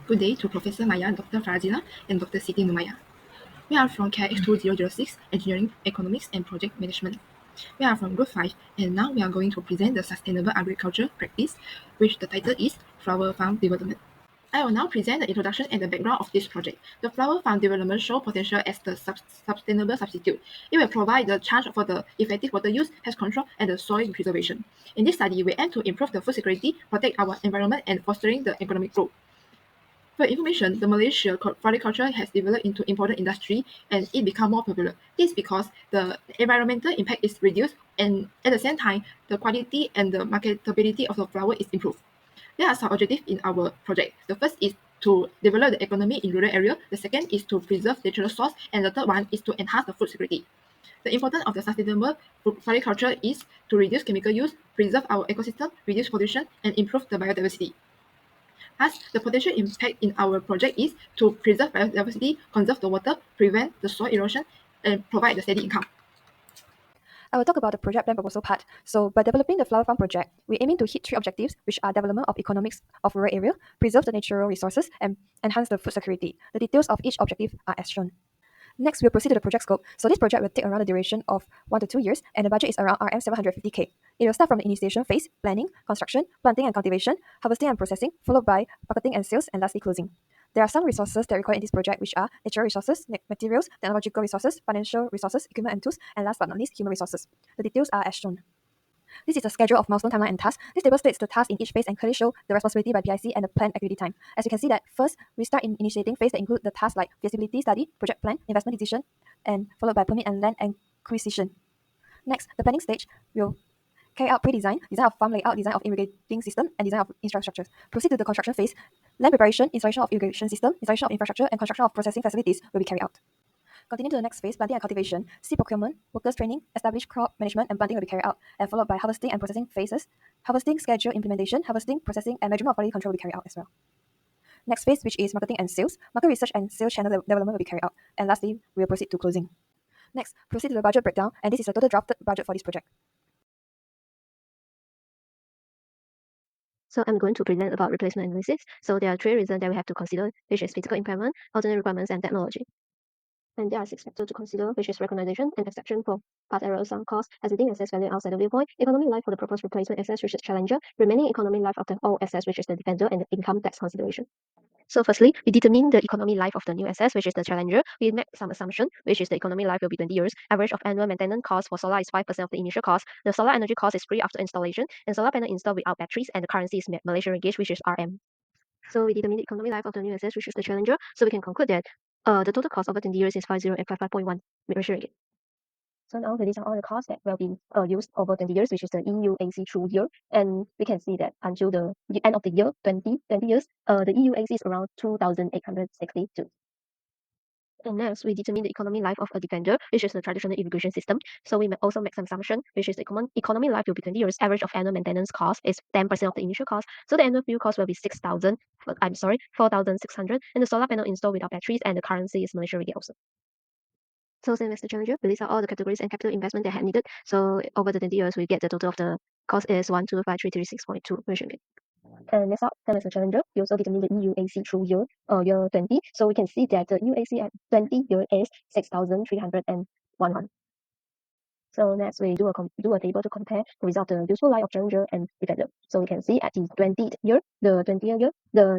Good day to Professor Maya, Dr. Farazila, and Dr. Siti Numaya. We are from KIX2006, Engineering, Economics, and Project Management. We are from Group 5, and now we are going to present the Sustainable Agriculture Practice, which the title is Flower Farm Development. I will now present the introduction and the background of this project. The flower farm development shows potential as the sustainable substitute. It will provide the chance for the effective water use, pest control, and the soil preservation. In this study, we aim to improve the food security, protect our environment, and fostering the economic growth. For information, the Malaysia floriculture has developed into important industry and it become more popular. This is because the environmental impact is reduced and at the same time, the quality and the marketability of the flower is improved. There are some objectives in our project. The first is to develop the economy in rural area. The second is to preserve natural source. And the third one is to enhance the food security. The importance of the sustainable floriculture is to reduce chemical use, preserve our ecosystem, reduce pollution, and improve the biodiversity. Thus, the potential impact in our project is to preserve biodiversity, conserve the water, prevent the soil erosion, and provide the steady income. I will talk about the project plan proposal part. So by developing the flower farm project, we're aiming to hit 3 objectives, which are development of economics of rural area, preserve the natural resources, and enhance the food security. The details of each objective are as shown. Next, we'll proceed to the project scope. So this project will take around a duration of 1 to 2 years, and the budget is around RM 750K. It will start from the initiation phase, planning, construction, planting and cultivation, harvesting and processing, followed by marketing and sales, and lastly closing. There are some resources that required in this project, which are natural resources, materials, technological resources, financial resources, equipment and tools, and last but not least, human resources. The details are as shown. This is a schedule of milestone timeline and tasks. This table states the tasks in each phase and clearly show the responsibility by PIC and the planned activity time. As you can see that first, we start in initiating phase that include the tasks like feasibility study, project plan, investment decision, and followed by permit and land acquisition. Next, the planning stage will carry out pre-design, design of farm layout, design of irrigating system, and design of infrastructures. Proceed to the construction phase. Land preparation, installation of irrigation system, installation of infrastructure, and construction of processing facilities will be carried out. Continue to the next phase, planting and cultivation. Seed procurement, workers training, establish crop management, and planting will be carried out, and followed by harvesting and processing phases. Harvesting, schedule, implementation, harvesting, processing, and measurement of quality control will be carried out as well. Next phase, which is marketing and sales. Market research and sales channel development will be carried out. And lastly, we will proceed to closing. Next, proceed to the budget breakdown, and this is the total drafted budget for this project. So I'm going to present about replacement analysis. So there are 3 reasons that we have to consider, which is physical impairment, alternate requirements, and technology. And there are 6 factors to consider, which is recognition and exception for past errors, sunk cost, existing assets value outside the viewpoint, economic life for the proposed replacement assets, which is challenger, remaining economic life of the all assets, which is the defender, and the income tax consideration. So firstly, we determine the economic life of the new assets, which is the challenger. We make some assumption, which is the economic life will be 20 years. Average of annual maintenance cost for solar is 5% of the initial cost. The solar energy cost is free after installation, and solar panel installed without batteries, and the currency is Malaysian ringgit, which is RM. So we determine the economic life of the new assets, which is the challenger. So we can conclude that the total cost over 20 years is 50 and 55.1 Malaysian ringgit. So now these are all the costs that will be used over 20 years, which is the EUAC through year. And we can see that until the end of the year, 20 years, the EUAC is around 2,862. And next, we determine the economic life of a defender, which is the traditional irrigation system. So we may also make some assumption, which is the economic life will be 20 years. Average of annual maintenance cost is 10% of the initial cost. So the annual fuel cost will be 4,600. And the solar panel installed without batteries, and the currency is Malaysian ringgit also. So same as the challenger, we list out all the categories and capital investment that had needed. So over the 20 years, we get the total of the cost is 125,336.2 Malaysian ringgit. And next up, same as the challenger, we also determine the EUAC through year 20. So we can see that the EUAC at 20 year is 6,301. So next, we do a table to compare the result of the useful life of challenger and defender. So we can see at the 20th year, the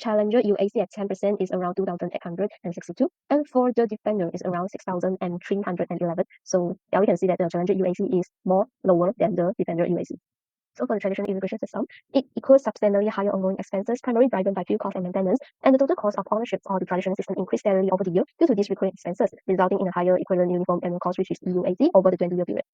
challenger UAC at 10% is around 2,862, and for the defender is around 6,311. So yeah, we can see that the challenger UAC is lower than the defender UAC. So for the traditional irrigation system, it equals substantially higher ongoing expenses, primarily driven by fuel cost and maintenance, and the total cost of ownership of the traditional system increased steadily over the year due to these recurring expenses, resulting in a higher equivalent uniform annual cost, which is EUAC, over the 20-year period.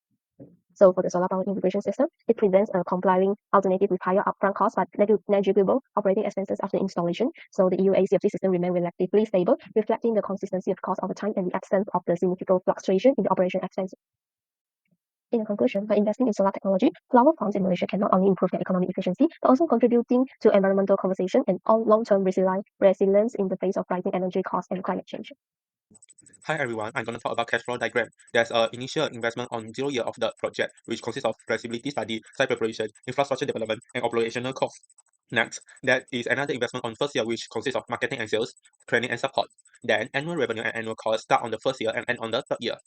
So for the solar power integration system, it presents a complying alternative with higher upfront costs but negligible operating expenses after installation. So the EUAC of this system remains relatively stable, reflecting the consistency of cost over time and the absence of the significant fluctuation in the operation expenses. In conclusion, by investing in solar technology, flower farms in Malaysia can not only improve their economic efficiency, but also contributing to environmental conservation and long-term resilience in the face of rising energy costs and climate change. Hi everyone, I'm going to talk about cash flow diagram. There's an initial investment on 0 year of the project, which consists of feasibility study, site preparation, infrastructure development, and operational costs. Next, that is another investment on first year, which consists of marketing and sales, training and support. Then annual revenue and annual costs start on the first year and end on the third year.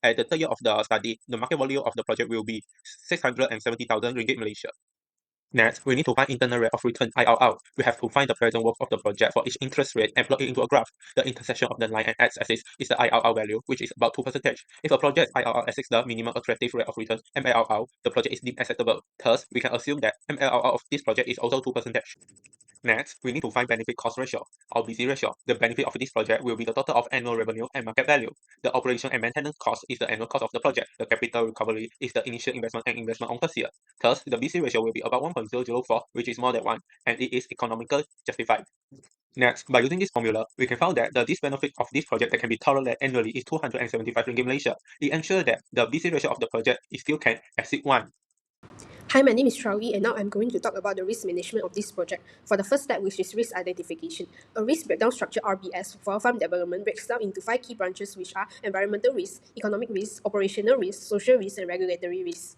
At the third year of the study, the market value of the project will be 670,000 ringgit Malaysia. Next, we need to find internal rate of return IRR. We have to find the present worth of the project for each interest rate and plug it into a graph. The intersection of the line and x-axis is the IRR value, which is about 2%. If a project IRR exceeds the minimum attractive rate of return (MARR), the project is deemed acceptable. Thus, we can assume that MARR of this project is also 2%. Next, we need to find benefit cost ratio or BC ratio. The benefit of this project will be the total of annual revenue and market value. The operation and maintenance cost is the annual cost of the project. The capital recovery is the initial investment and investment on first year. Thus, the BC ratio will be about 1.004, which is more than 1, and it is economically justified. Next, by using this formula, we can find that the benefit of this project that can be tolerated annually is 275 ringgit Malaysia. It ensures that the BC ratio of the project is still can exceed 1. Hi, my name is Charlie, and now I'm going to talk about the risk management of this project. For the first step, which is risk identification. A risk breakdown structure (RBS) for farm development breaks down into 5 key branches, which are environmental risk, economic risk, operational risk, social risk, and regulatory risk.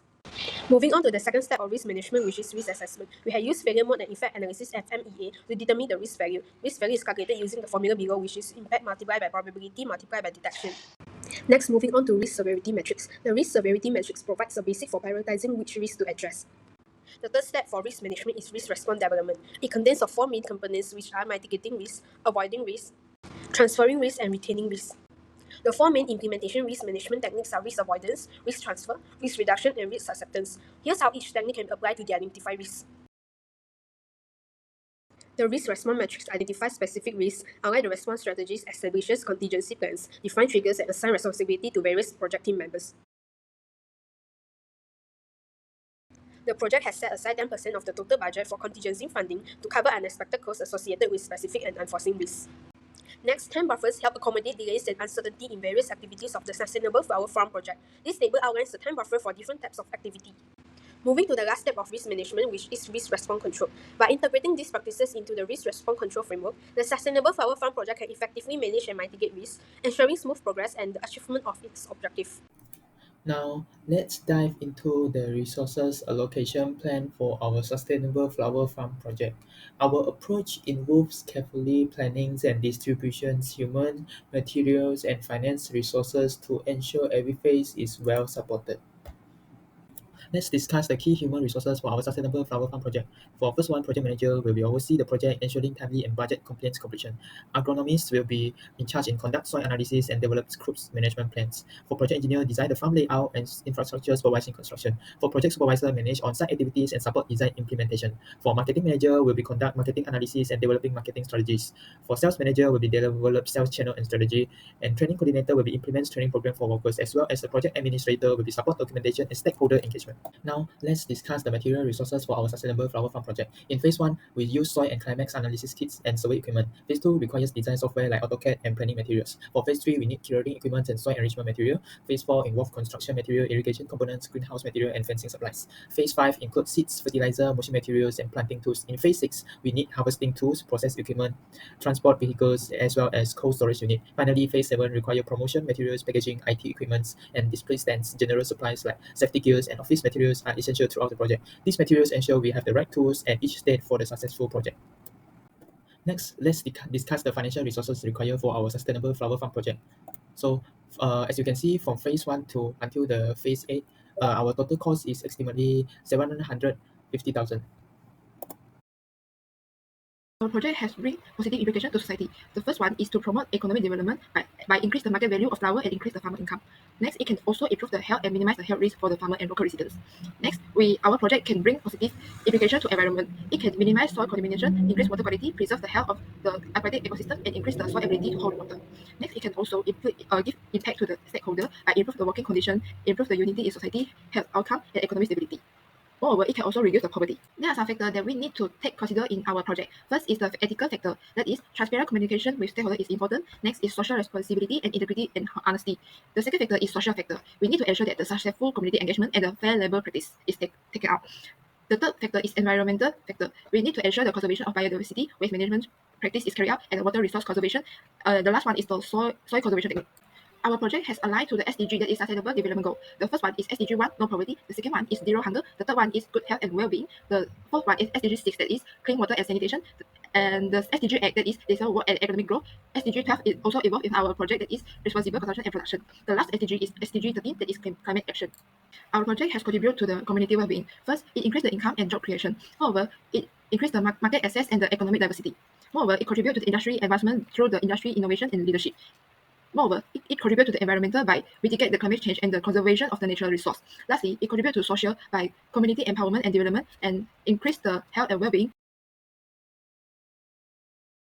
Moving on to the second step of risk management, which is risk assessment. We have used failure mode and effect analysis (FMEA) to determine the risk value. Risk value is calculated using the formula below, which is impact multiplied by probability multiplied by detection. Next, moving on to risk severity matrix. The risk severity matrix provides a basic for prioritizing which risk to address. The third step for risk management is risk response development. It contains of 4 main components, which are mitigating risk, avoiding risk, transferring risk, and retaining risk. The 4 main implementation risk management techniques are risk avoidance, risk transfer, risk reduction, and risk acceptance. Here's how each technique can be applied to the identified risks. The risk response matrix identifies specific risks, outlines the response strategies, establishes contingency plans, defines triggers, and assigns responsibility to various project team members. The project has set aside 10% of the total budget for contingency funding to cover unexpected costs associated with specific and unforeseen risks. Next, time buffers help accommodate delays and uncertainty in various activities of the Sustainable Flower Farm project. This table outlines the time buffer for different types of activity. Moving to the last step of risk management, which is risk response control. By integrating these practices into the risk response control framework, the Sustainable Flower Farm project can effectively manage and mitigate risks, ensuring smooth progress and the achievement of its objective. Now, let's dive into the resources allocation plan for our Sustainable Flower Farm project. Our approach involves carefully planning and distributions, human, materials, and finance resources to ensure every phase is well supported. Let's discuss the key human resources for our Sustainable Flower Farm project. For first one, project manager will be oversee the project, ensuring timely and budget compliance completion. Agronomists will be in charge in conduct soil analysis and develop crops management plans. For project engineer, design the farm layout and infrastructure supervising construction. For project supervisor, manage on-site activities and support design implementation. For marketing manager, will be conduct marketing analysis and developing marketing strategies. For sales manager, will be develop sales channel and strategy. And training coordinator will be implement training program for workers, as well as the project administrator will be support documentation and stakeholder engagement. Now, let's discuss the material resources for our Sustainable Flower Farm project. In phase 1, we use soil and climax analysis kits and survey equipment. Phase 2 requires design software like AutoCAD and planning materials. For phase 3, we need clearing equipment and soil enrichment material. Phase 4 involves construction material, irrigation components, greenhouse material, and fencing supplies. Phase 5 includes seeds, fertilizer, motion materials, and planting tools. In phase 6, we need harvesting tools, process equipment, transport vehicles, as well as cold storage unit. Finally, phase 7 requires promotion materials, packaging, IT equipment, and display stands. General supplies like safety gears and office materials are essential throughout the project. These materials ensure we have the right tools at each stage for the successful project. Next, let's discuss the financial resources required for our Sustainable Flower Farm project. So, as you can see, from phase 1 to until the phase 8, our total cost is estimately 750,000. Our project has bring positive implications to society. The first one is to promote economic development by increase the market value of flower and increase the farmer income. Next, it can also improve the health and minimize the health risk for the farmer and local residents. Next, our project can bring positive implications to environment. It can minimize soil contamination, increase water quality, preserve the health of the aquatic ecosystem, and increase the soil ability to hold water. Next, it can also give impact to the stakeholder by improve the working condition, improve the unity in society, health outcome, and economic stability. Moreover, it can also reduce the poverty. There are some factors that we need to consider in our project. First is the ethical factor. That is, transparent communication with stakeholders is important. Next is social responsibility and integrity and honesty. The second factor is social factor. We need to ensure that the successful community engagement and the fair labor practice is taken out. The third factor is environmental factor. We need to ensure the conservation of biodiversity, waste management practice is carried out, and the water resource conservation. The last one is the soil conservation technique. Our project has aligned to the SDG, that is Sustainable Development Goal. The first one is SDG 1, no poverty. The second one is zero hunger. The third one is good health and well-being. The fourth one is SDG 6, that is clean water and sanitation. And the SDG 8, that is decent work and economic growth. SDG 12 is also involved in our project, that is responsible consumption and production. The last SDG is SDG 13, that is climate action. Our project has contributed to the community well-being. First, it increased the income and job creation. Moreover, it increased the market access and the economic diversity. Moreover, it contributed to the industry advancement through the industry innovation and leadership. Moreover, it contributes to the environmental by mitigating the climate change and the conservation of the natural resource. Lastly, it contributes to social by community empowerment and development and increase the health and well-being